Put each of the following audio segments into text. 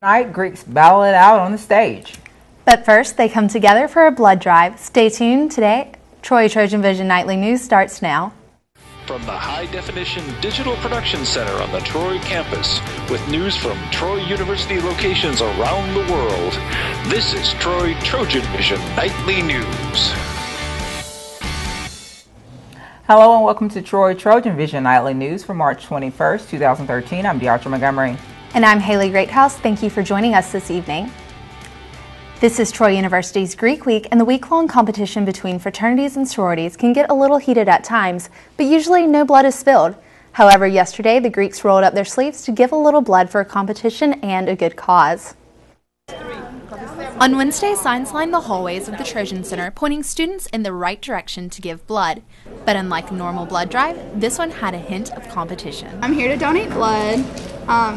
Tonight, Greeks battle it out on the stage. But first, they come together for a blood drive. Stay tuned today. TrojanVision Nightly News starts now. From the high-definition digital production center on the Troy campus, with news from Troy University locations around the world, this is Troy TrojanVision Nightly News. Hello and welcome to Troy TrojanVision Nightly News for March 21st, 2013. I'm Deatra Montgomery. And I'm Haley Greathouse. Thank you for joining us this evening. This is Troy University's Greek Week, and the week-long competition between fraternities and sororities can get a little heated at times, but usually no blood is spilled. However, yesterday the Greeks rolled up their sleeves to give a little blood for a competition and a good cause. On Wednesday, signs lined the hallways of the Trojan Center, pointing students in the right direction to give blood. But unlike a normal blood drive, this one had a hint of competition. I'm here to donate blood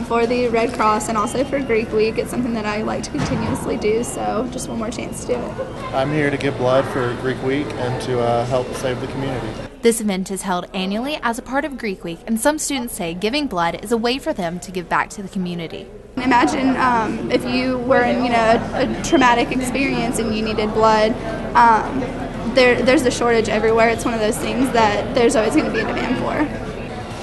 for the Red Cross and also for Greek Week. It's something that I like to continuously do, so just one more chance to do it. I'm here to give blood for Greek Week and to help save the community. This event is held annually as a part of Greek Week, and some students say giving blood is a way for them to give back to the community. Imagine if you were in a traumatic experience and you needed blood. There's a shortage everywhere. It's one of those things that there's always going to be a demand for.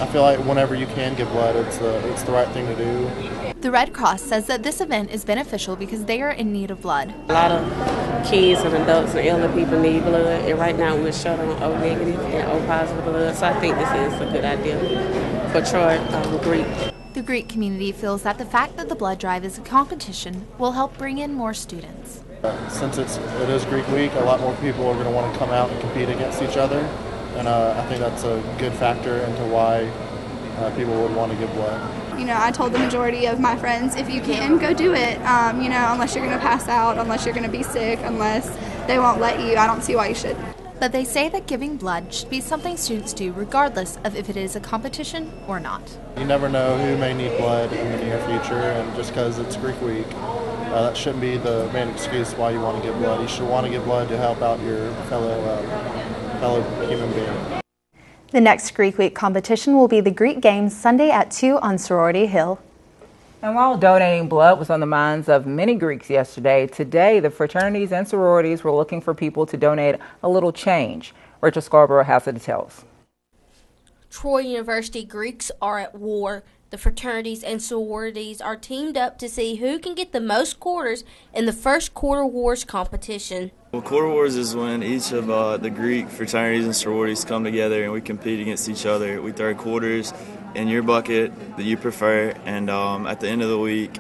I feel like whenever you can give blood, it's the right thing to do. The Red Cross says that this event is beneficial because they are in need of blood. A lot of kids and adults and elder people need blood, and right now we're short on O negative and O positive blood, so I think this is a good idea for Troy Greek. The Greek community feels that the fact that the blood drive is a competition will help bring in more students. Since it is Greek Week, a lot more people are going to want to come out and compete against each other, and I think that's a good factor into why people would want to give blood. I told the majority of my friends, if you can, go do it. Unless you're going to pass out, unless you're going to be sick, unless they won't let you, I don't see why you should. But they say that giving blood should be something students do regardless of if it is a competition or not. You never know who may need blood in the near future, and just because it's Greek Week, that shouldn't be the main excuse why you want to give blood. You should want to give blood to help out your fellow human being. The next Greek Week competition will be the Greek Games Sunday at 2 on Sorority Hill. And while donating blood was on the minds of many Greeks yesterday, today the fraternities and sororities were looking for people to donate a little change. Rachel Scarborough has the details. Troy University Greeks are at war. The fraternities and sororities are teamed up to see who can get the most quarters in the first Quarter Wars competition. Well, Quarter Wars is when each of the Greek fraternities and sororities come together and we compete against each other. We throw quarters in your bucket that you prefer, and at the end of the week,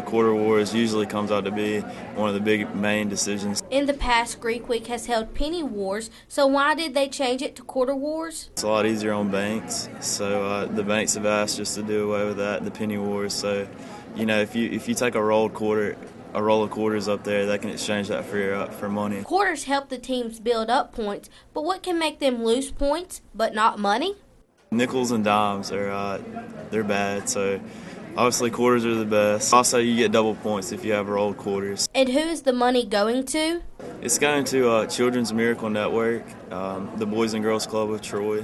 Quarter Wars usually comes out to be one of the big main decisions. In the past, Greek Week has held penny wars, so why did they change it to Quarter Wars? It's a lot easier on banks, so the banks have asked us to do away with that, the penny wars. So, if you take a roll of quarters up there, they can exchange that for money. Quarters help the teams build up points, but what can make them lose points but not money? Nickels and dimes they're bad, so obviously quarters are the best. Also, you get double points if you have rolled quarters. And who is the money going to? It's going to Children's Miracle Network, the Boys and Girls Club of Troy,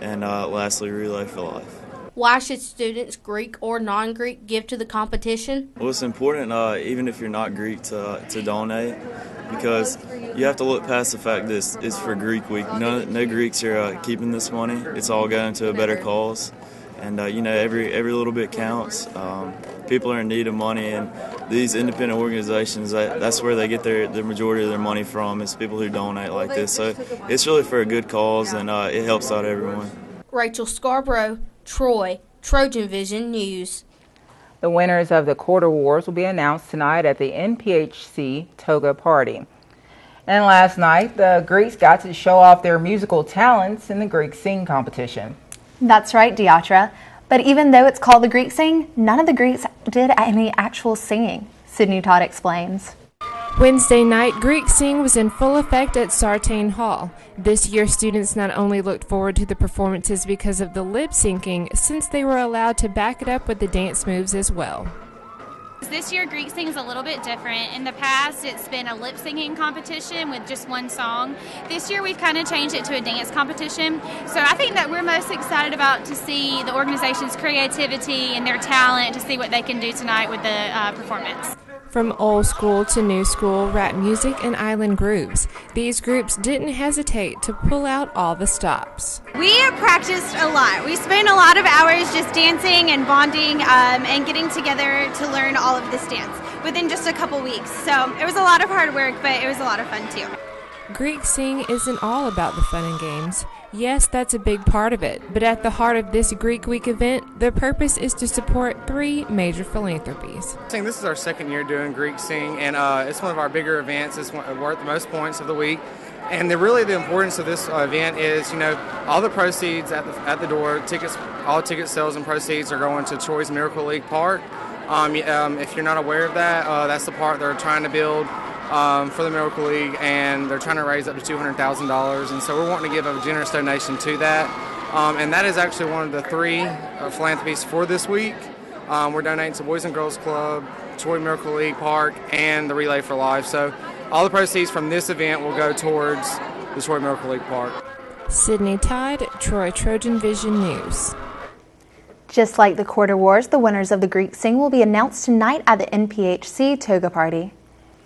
and lastly, Relay for Life. Why should students, Greek or non-Greek, give to the competition? Well, it's important, even if you're not Greek, to donate, because you have to look past the fact this is for Greek Week. No Greeks are keeping this money. It's all going to a better cause, and every little bit counts. People are in need of money, and these independent organizations, that's where they get the majority of their money from, is people who donate like this. So it's really for a good cause, and it helps out everyone. Rachel Scarborough, Troy, TrojanVision News. The winners of the Quarter Wars will be announced tonight at the NPHC Toga Party. And last night, the Greeks got to show off their musical talents in the Greek Sing competition. That's right, Deatra. But even though it's called the Greek Sing, none of the Greeks did any actual singing. Sydney Todd explains. Wednesday night, Greek Sing was in full effect at Sartain Hall. This year, students not only looked forward to the performances because of the lip syncing, since they were allowed to back it up with the dance moves as well. This year, Greek Sing is a little bit different. In the past, it's been a lip-singing competition with just one song. This year, we've kind of changed it to a dance competition. So I think that we're most excited about to see the organization's creativity and their talent to see what they can do tonight with the performance. From old school to new school, rap music, and island grooves, these groups didn't hesitate to pull out all the stops. We practiced a lot. We spent a lot of hours just dancing and bonding and getting together to learn all of this dance within just a couple weeks. So it was a lot of hard work, but it was a lot of fun too. Greek Sing isn't all about the fun and games. Yes, that's a big part of it, but at the heart of this Greek Week event, the purpose is to support 3 major philanthropies. This is our second year doing Greek Sing, and it's one of our bigger events. It's worth the most points of the week. And really the importance of this event is, all the proceeds at the door, all ticket sales and proceeds are going to Troy's Miracle League Park. If you're not aware of that, that's the park they're trying to build for the Miracle League, and they're trying to raise up to $200,000, and so we're wanting to give a generous donation to that, and that is actually one of the 3 philanthropies for this week. We're donating to Boys and Girls Club, Troy Miracle League Park, and the Relay for Life. So all the proceeds from this event will go towards the Troy Miracle League Park. Sydney Tide, Troy TrojanVision News. Just like the Quarter Wars, the winners of the Greek Sing will be announced tonight at the NPHC Toga Party.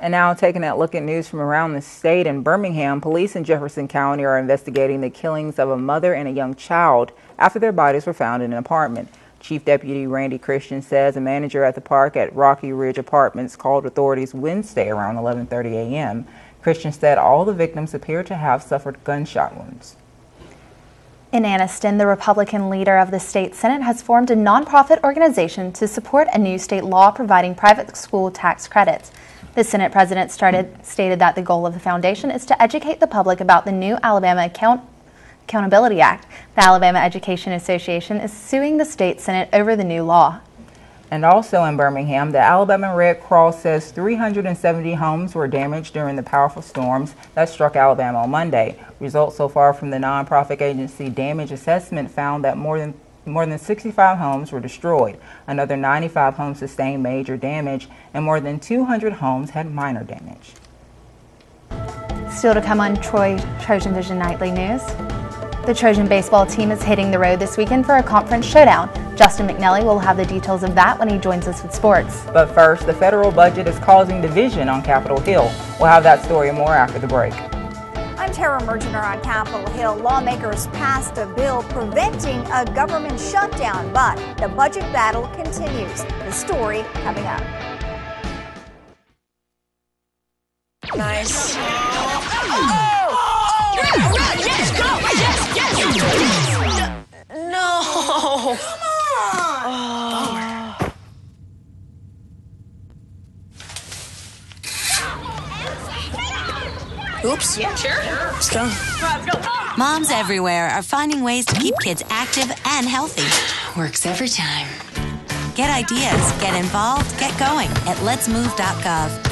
And now taking a look at news from around the state. In Birmingham, police in Jefferson County are investigating the killings of a mother and a young child after their bodies were found in an apartment. Chief Deputy Randy Christian says a manager at the park at Rocky Ridge Apartments called authorities Wednesday around 11:30 a.m. Christian said all the victims appear to have suffered gunshot wounds. In Anniston, the Republican leader of the state Senate has formed a nonprofit organization to support a new state law providing private school tax credits. The Senate president stated that the goal of the foundation is to educate the public about the new Alabama Accountability Act. The Alabama Education Association is suing the state Senate over the new law. And also in Birmingham, the Alabama Red Cross says 370 homes were damaged during the powerful storms that struck Alabama on Monday. Results so far from the nonprofit agency Damage Assessment found that more than 65 homes were destroyed. Another 95 homes sustained major damage, and more than 200 homes had minor damage. Still to come on Troy TrojanVision Nightly News. The Trojan baseball team is hitting the road this weekend for a conference showdown. Justin McNally will have the details of that when he joins us with sports. But first, the federal budget is causing division on Capitol Hill. We'll have that story and more after the break. I'm Tara Mergener on Capitol Hill. Lawmakers passed a bill preventing a government shutdown, but the budget battle continues. The story coming up. Nice. Yes, go! Yes! No! Come on! Oops. Yeah, sure. Let's go. Let's go. Moms everywhere are finding ways to keep kids active and healthy. Works every time. Get ideas, get involved, get going at letsmove.gov.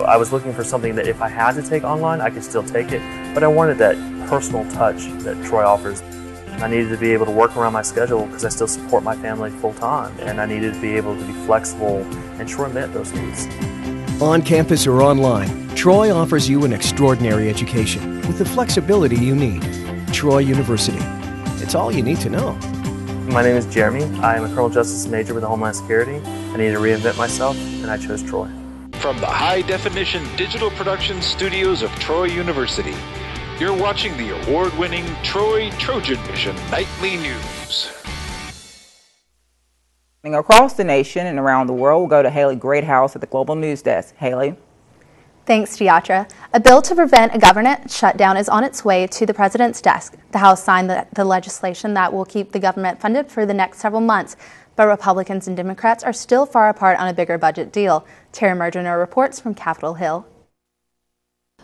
I was looking for something that if I had to take online, I could still take it, but I wanted that personal touch that Troy offers. I needed to be able to work around my schedule because I still support my family full time, and I needed to be able to be flexible, and Troy met those needs. On campus or online, Troy offers you an extraordinary education with the flexibility you need. Troy University. It's all you need to know. My name is Jeremy. I am a criminal justice major with Homeland Security. I needed to reinvent myself, and I chose Troy. From the high-definition digital production studios of Troy University, you're watching the award-winning Troy TrojanVision Nightly News. Across the nation and around the world, we'll go to Haley Greathouse at the Global News Desk. Haley. Thanks, Tiatra. A bill to prevent a government shutdown is on its way to the president's desk. The House signed the legislation that will keep the government funded for the next several months, but Republicans and Democrats are still far apart on a bigger budget deal. Tara Mergener reports from Capitol Hill.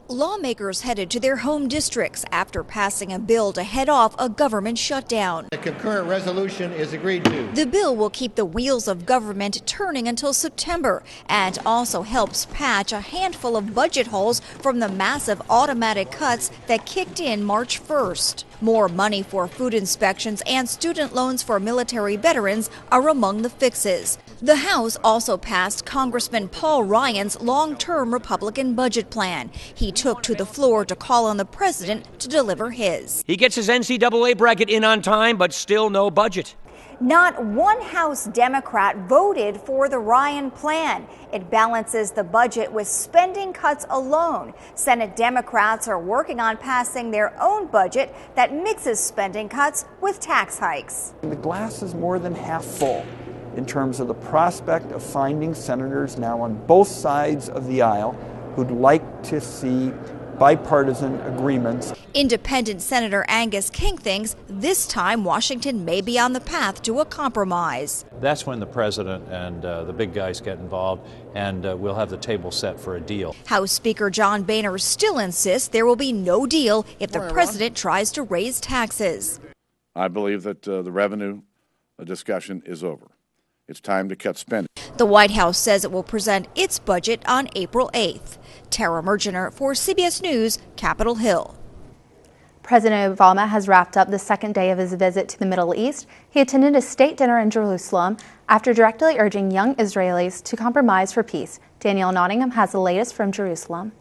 Lawmakers headed to their home districts after passing a bill to head off a government shutdown. The concurrent resolution is agreed to. The bill will keep the wheels of government turning until September and also helps patch a handful of budget holes from the massive automatic cuts that kicked in March 1st. More money for food inspections and student loans for military veterans are among the fixes. The House also passed Congressman Paul Ryan's long-term Republican budget plan. He took to the floor to call on the president to deliver his. He gets his NCAA bracket in on time, but still no budget. Not one House Democrat voted for the Ryan plan. It balances the budget with spending cuts alone. Senate Democrats are working on passing their own budget that mixes spending cuts with tax hikes. The glass is more than half full in terms of the prospect of finding senators now on both sides of the aisle who'd like to see bipartisan agreements. Independent Senator Angus King thinks this time Washington may be on the path to a compromise. That's when the president and the big guys get involved, and we'll have the table set for a deal. House Speaker John Boehner still insists there will be no deal if the president tries to raise taxes. I believe that the revenue discussion is over. It's time to cut spending. The White House says it will present its budget on April 8th. Tara Mergener for CBS News, Capitol Hill. President Obama has wrapped up the second day of his visit to the Middle East. He attended a state dinner in Jerusalem after directly urging young Israelis to compromise for peace. Danielle Nottingham has the latest from Jerusalem.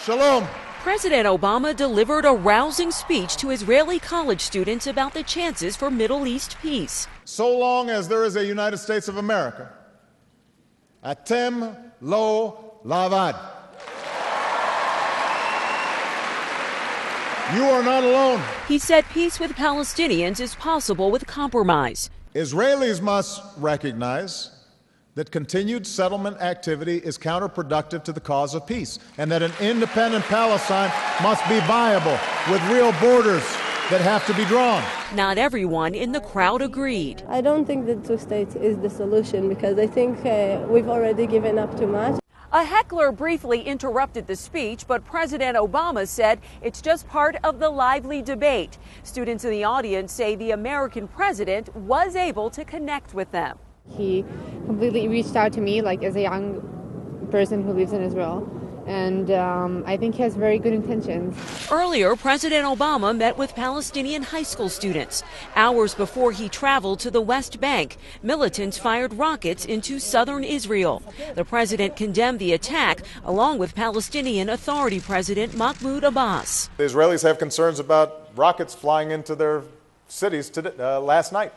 Shalom. President Obama delivered a rousing speech to Israeli college students about the chances for Middle East peace. So long as there is a United States of America, atem lo lavad. You are not alone. He said peace with Palestinians is possible with compromise. Israelis must recognize that continued settlement activity is counterproductive to the cause of peace, and that an independent Palestine must be viable with real borders that have to be drawn. Not everyone in the crowd agreed. I don't think that two states is the solution, because I think we've already given up too much. A heckler briefly interrupted the speech, but President Obama said it's just part of the lively debate. Students in the audience say the American president was able to connect with them. He completely reached out to me, like as a young person who lives in Israel, and I think he has very good intentions. Earlier, President Obama met with Palestinian high school students. Hours before he traveled to the West Bank, militants fired rockets into southern Israel. The president condemned the attack, along with Palestinian Authority President Mahmoud Abbas. The Israelis have concerns about rockets flying into their cities last night.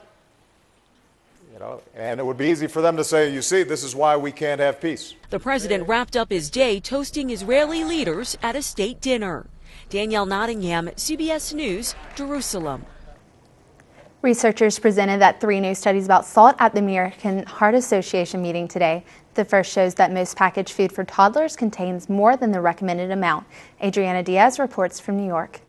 And it would be easy for them to say, you see, this is why we can't have peace. The president wrapped up his day toasting Israeli leaders at a state dinner. Danielle Nottingham, CBS News, Jerusalem. Researchers presented that 3 new studies about salt at the American Heart Association meeting today. The first shows that most packaged food for toddlers contains more than the recommended amount. Adriana Diaz reports from New York.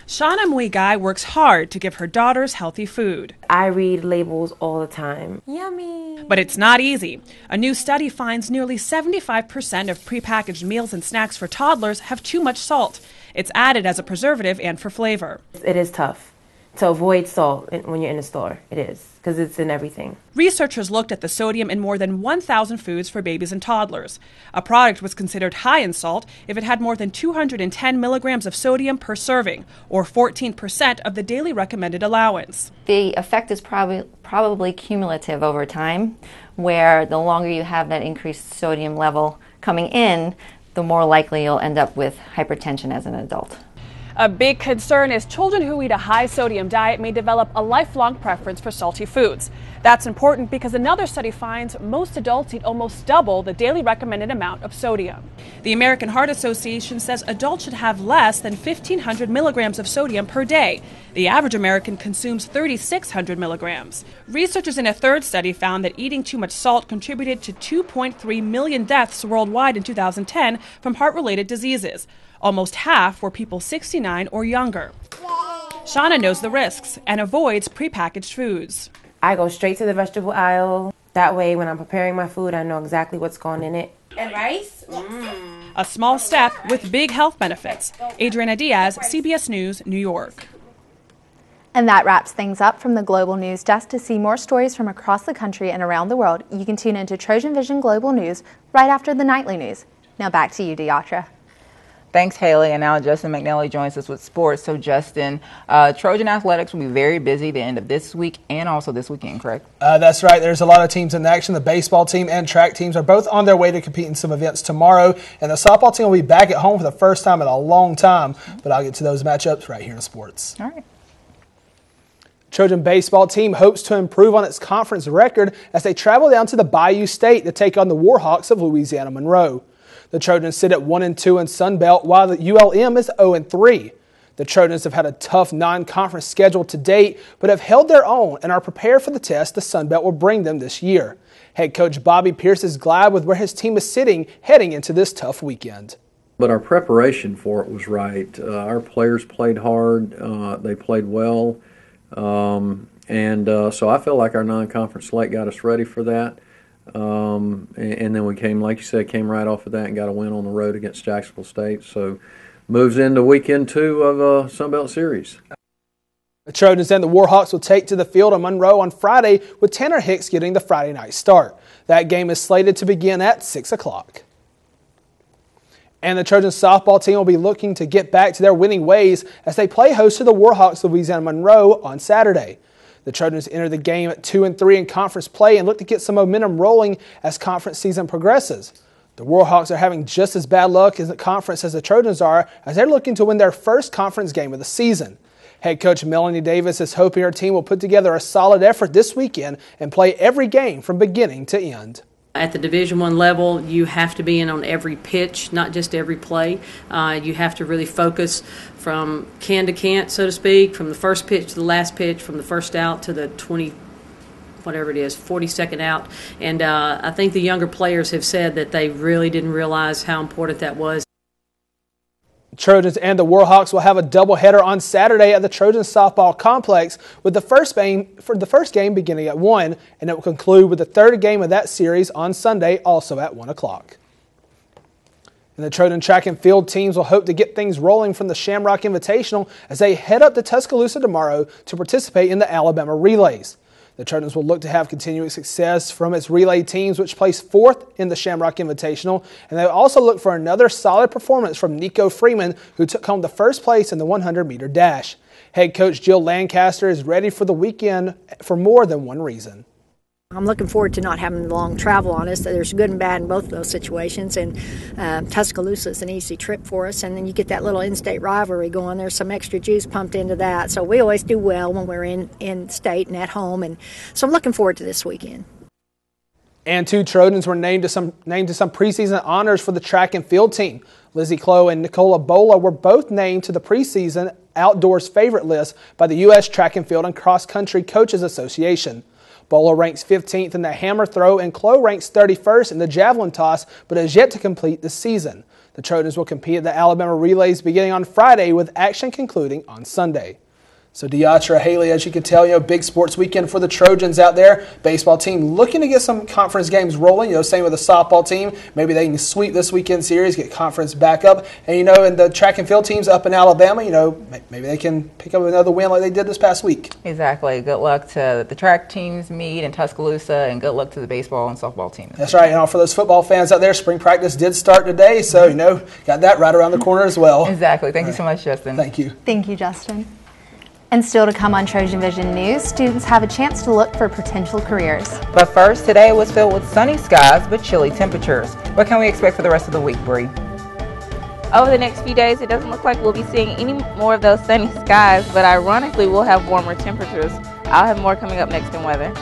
Shauna Muigai works hard to give her daughters healthy food. I read labels all the time. Yummy! But it's not easy. A new study finds nearly 75% of prepackaged meals and snacks for toddlers have too much salt. It's added as a preservative and for flavor. It is tough to avoid salt when you're in a store. It is, because it's in everything. Researchers looked at the sodium in more than 1,000 foods for babies and toddlers. A product was considered high in salt if it had more than 210 milligrams of sodium per serving, or 14% of the daily recommended allowance. The effect is probably cumulative over time, where the longer you have that increased sodium level coming in, the more likely you'll end up with hypertension as an adult. A big concern is children who eat a high-sodium diet may develop a lifelong preference for salty foods. That's important because another study finds most adults eat almost double the daily recommended amount of sodium. The American Heart Association says adults should have less than 1,500 milligrams of sodium per day. The average American consumes 3,600 milligrams. Researchers in a third study found that eating too much salt contributed to 2.3 million deaths worldwide in 2010 from heart-related diseases. Almost half were people 69 or younger. Shauna knows the risks and avoids prepackaged foods. I go straight to the vegetable aisle. That way, when I'm preparing my food, I know exactly what's going in it. And rice? A small step with big health benefits. Adriana Diaz, CBS News, New York. And that wraps things up from the Global News Desk. To see more stories from across the country and around the world, you can tune into TrojanVision Global News right after the nightly news. Now back to you, Deatra. Thanks, Haley. And now Justin McNally joins us with sports. So, Justin, Trojan Athletics will be very busy the end of this week and also this weekend, correct? That's right. There's a lot of teams in action. The baseball team and track teams are both on their way to compete in some events tomorrow. And the softball team will be back at home for the first time in a long time. But I'll get to those matchups right here in sports. All right. Trojan baseball team hopes to improve on its conference record as they travel down to the Bayou State to take on the Warhawks of Louisiana Monroe. The Trojans sit at 1-2 in Sun Belt, while the ULM is 0-3. The Trojans have had a tough non-conference schedule to date, but have held their own and are prepared for the test the Sun Belt will bring them this year. Head coach Bobby Pierce is glad with where his team is sitting heading into this tough weekend. But our preparation for it was right. Our players played hard. They played well. So I feel like our non-conference slate got us ready for that. And then we came, like you said, came right off of that and got a win on the road against Jacksonville State. So moves into weekend 2 of Sun Belt Series. The Trojans and the Warhawks will take to the field in Monroe on Friday, with Tanner Hicks getting the Friday night start. That game is slated to begin at 6 o'clock. And the Trojan softball team will be looking to get back to their winning ways as they play host to the Warhawks of Louisiana Monroe on Saturday. The Trojans enter the game at 2-3 in conference play and look to get some momentum rolling as conference season progresses. The Warhawks are having just as bad luck in the conference as the Trojans are, as they're looking to win their first conference game of the season. Head coach Melanie Davis is hoping her team will put together a solid effort this weekend and play every game from beginning to end. At the Division I level, you have to be in on every pitch, not just every play. You have to really focus from can to can't, so to speak, from the first pitch to the last pitch, from the first out to the 42nd out. And I think the younger players have said that they really didn't realize how important that was. Trojans and the Warhawks will have a doubleheader on Saturday at the Trojan softball complex, with the first game beginning at 1, and it will conclude with the third game of that series on Sunday, also at 1 o'clock. And the Trojan track and field teams will hope to get things rolling from the Shamrock Invitational as they head up to Tuscaloosa tomorrow to participate in the Alabama Relays. The Trojans will look to have continuing success from its relay teams, which placed 4th in the Shamrock Invitational, and they will also look for another solid performance from Nico Freeman, who took home the first place in the 100-meter dash. Head coach Jill Lancaster is ready for the weekend for more than one reason. I'm looking forward to not having long travel on us. There's good and bad in both of those situations, and Tuscaloosa is an easy trip for us, and then you get that little in-state rivalry going. There's some extra juice pumped into that, so we always do well when we're in-state and at home, and so I'm looking forward to this weekend. And 2 Trojans were named to some preseason honors for the track and field team. Lizzie Clough and Nicola Bola were both named to the preseason outdoors favorite list by the U.S. Track and Field and Cross Country Coaches Association. Bola ranks 15th in the hammer throw and Clough ranks 31st in the javelin toss, but has yet to complete the season. The Trojans will compete at the Alabama Relays beginning on Friday, with action concluding on Sunday. So Deatra, Haley, as you can tell, big sports weekend for the Trojans out there. Baseball team looking to get some conference games rolling. Same with the softball team. Maybe they can sweep this weekend series, get conference back up. And and the track and field teams up in Alabama, maybe they can pick up another win like they did this past week. Exactly. Good luck to the track teams meet in Tuscaloosa, and good luck to the baseball and softball teams. That's right. And for those football fans out there, spring practice did start today, so got that right around the corner as well. Exactly. Thank you so much, Justin. Thank you. Thank you, Justin. And still to come on TrojanVision News, students have a chance to look for potential careers. But first, today was filled with sunny skies but chilly temperatures. What can we expect for the rest of the week, Bree? Over the next few days, it doesn't look like we'll be seeing any more of those sunny skies, but ironically, we'll have warmer temperatures. I'll have more coming up next in weather.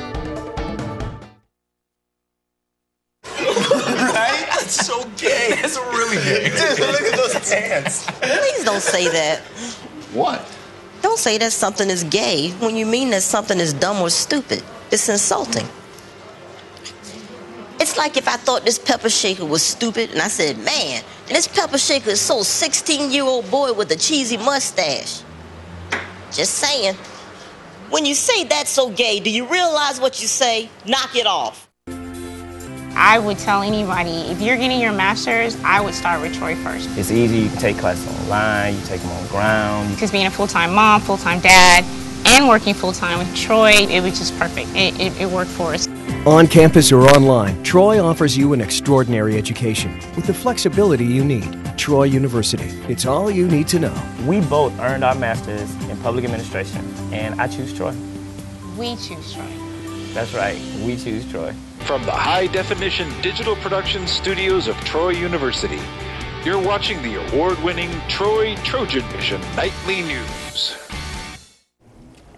Right? That's so gay. That's really gay. Dude, look at those pants. Please don't say that. What? Don't say that something is gay when you mean that something is dumb or stupid. It's insulting. It's like if I thought this pepper shaker was stupid and I said, man, this pepper shaker is so 16-year-old boy with a cheesy mustache. Just saying. When you say that's so gay, do you realize what you say? Knock it off. I would tell anybody, if you're getting your master's, I would start with Troy first. It's easy. You can take classes online, you take them on ground. Because being a full-time mom, full-time dad, and working full-time with Troy, it was just perfect. It worked for us. On campus or online, Troy offers you an extraordinary education with the flexibility you need. Troy University. It's all you need to know. We both earned our masters in public administration, and I choose Troy. We choose Troy. That's right, we choose Troy. From the high-definition digital production studios of Troy University, you're watching the award-winning TrojanVision Nightly News.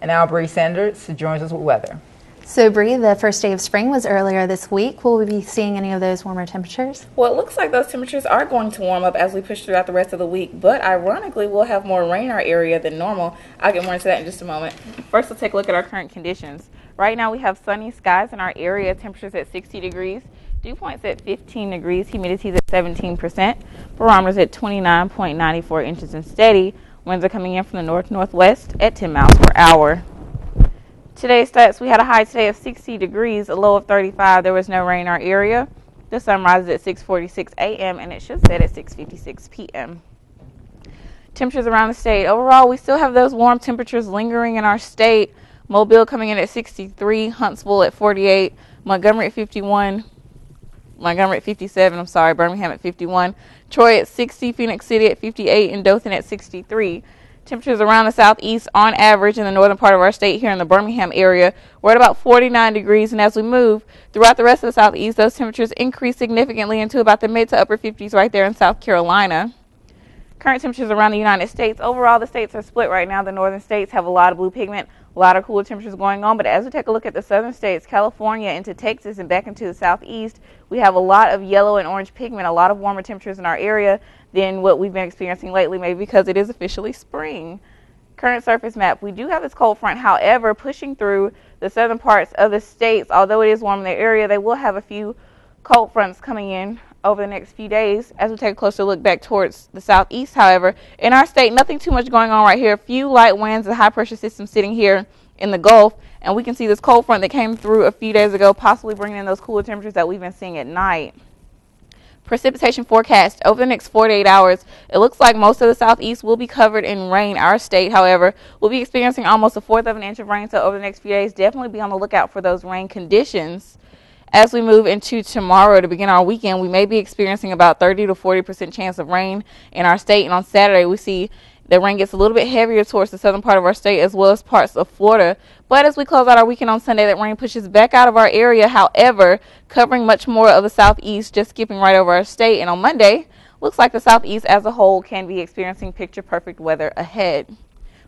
And now Bree Sanders joins us with weather. So Bree, the first day of spring was earlier this week. Will we be seeing any of those warmer temperatures? Well, it looks like those temperatures are going to warm up as we push throughout the rest of the week, but ironically, we'll have more rain in our area than normal. I'll get more into that in just a moment. First, we'll take a look at our current conditions. Right now, we have sunny skies in our area, temperatures at 60 degrees, dew points at 15 degrees, humidity at 17%, barometers at 29.94 inches and steady. Winds are coming in from the north-northwest at 10 miles per hour. Today's stats, we had a high today of 60 degrees, a low of 35. There was no rain in our area. The sun rises at 6:46 a.m. and it should set at 6:56 p.m. Temperatures around the state. Overall, we still have those warm temperatures lingering in our state. Mobile coming in at 63, Huntsville at 48, Montgomery at 57, Birmingham at 51, Troy at 60, Phoenix City at 58, and Dothan at 63. Temperatures around the southeast on average in the northern part of our state here in the Birmingham area, we're at about 49 degrees, and as we move throughout the rest of the southeast, those temperatures increase significantly into about the mid to upper 50s right there in South Carolina. Current temperatures around the United States. Overall, the states are split right now. The northern states have a lot of blue pigment, a lot of cooler temperatures going on, but as we take a look at the southern states, California into Texas and back into the southeast, we have a lot of yellow and orange pigment, a lot of warmer temperatures in our area than what we've been experiencing lately, maybe because it is officially spring. Current surface map, we do have this cold front, however, pushing through the southern parts of the states. Although it is warm in their area, they will have a few cold fronts coming in over the next few days. As we take a closer look back towards the southeast, however, in our state, nothing too much going on right here. A few light winds, a high pressure system sitting here in the Gulf, and we can see this cold front that came through a few days ago, possibly bringing in those cooler temperatures that we've been seeing at night. Precipitation forecast over the next 4 to 8 hours. It looks like most of the southeast will be covered in rain. Our state, however, will be experiencing almost a fourth of an inch of rain, so over the next few days, definitely be on the lookout for those rain conditions. As we move into tomorrow to begin our weekend, we may be experiencing about 30 to 40% chance of rain in our state, and on Saturday we see the rain gets a little bit heavier towards the southern part of our state as well as parts of Florida. But as we close out our weekend on Sunday, that rain pushes back out of our area, however, covering much more of the southeast, just skipping right over our state. And on Monday, looks like the southeast as a whole can be experiencing picture-perfect weather ahead.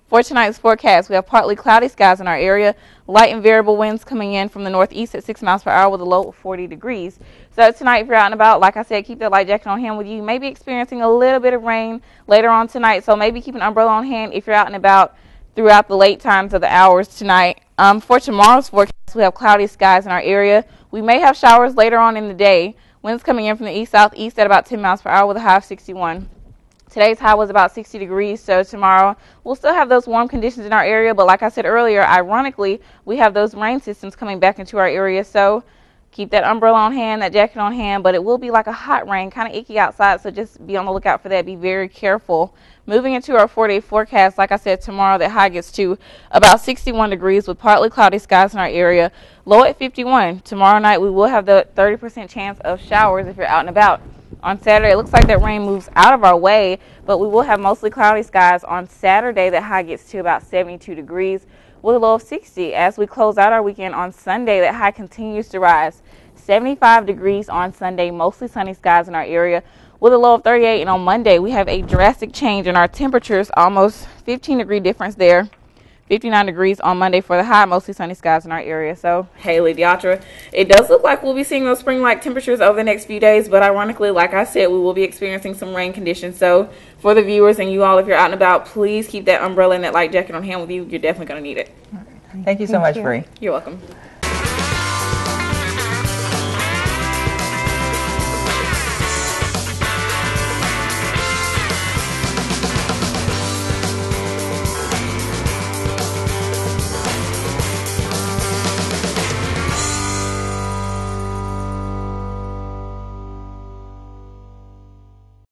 For tonight's forecast, we have partly cloudy skies in our area, light and variable winds coming in from the northeast at 6 miles per hour with a low of 40 degrees. So tonight, if you're out and about, like I said, keep that light jacket on hand with you. You may be experiencing a little bit of rain later on tonight, so maybe keep an umbrella on hand if you're out and about throughout the late times of the hours tonight. For tomorrow's forecast, we have cloudy skies in our area. We may have showers later on in the day. Winds coming in from the east-southeast at about 10 miles per hour with a high of 61. Today's high was about 60 degrees, so tomorrow we'll still have those warm conditions in our area, but like I said earlier, ironically, we have those rain systems coming back into our area, so keep that umbrella on hand, that jacket on hand, but it will be like a hot rain, kind of icky outside, so just be on the lookout for that. Be very careful. Moving into our 4-day forecast, like I said, tomorrow that high gets to about 61 degrees with partly cloudy skies in our area, low at 51. Tomorrow night we will have the 30% chance of showers if you're out and about. On Saturday, it looks like that rain moves out of our way, but we will have mostly cloudy skies. On Saturday, that high gets to about 72 degrees with a low of 60. As we close out our weekend on Sunday, that high continues to rise. 75 degrees on Sunday, mostly sunny skies in our area with a low of 38. And on Monday, we have a drastic change in our temperatures, almost 15-degree difference there. 59 degrees on Monday for the high, mostly sunny skies in our area. So, Haley, Deatra, it does look like we'll be seeing those spring-like temperatures over the next few days, but ironically, like I said, we will be experiencing some rain conditions. So, for the viewers and you all, if you're out and about, please keep that umbrella and that light jacket on hand with you. You're definitely going to need it. Thank you so much, Bree. You're welcome.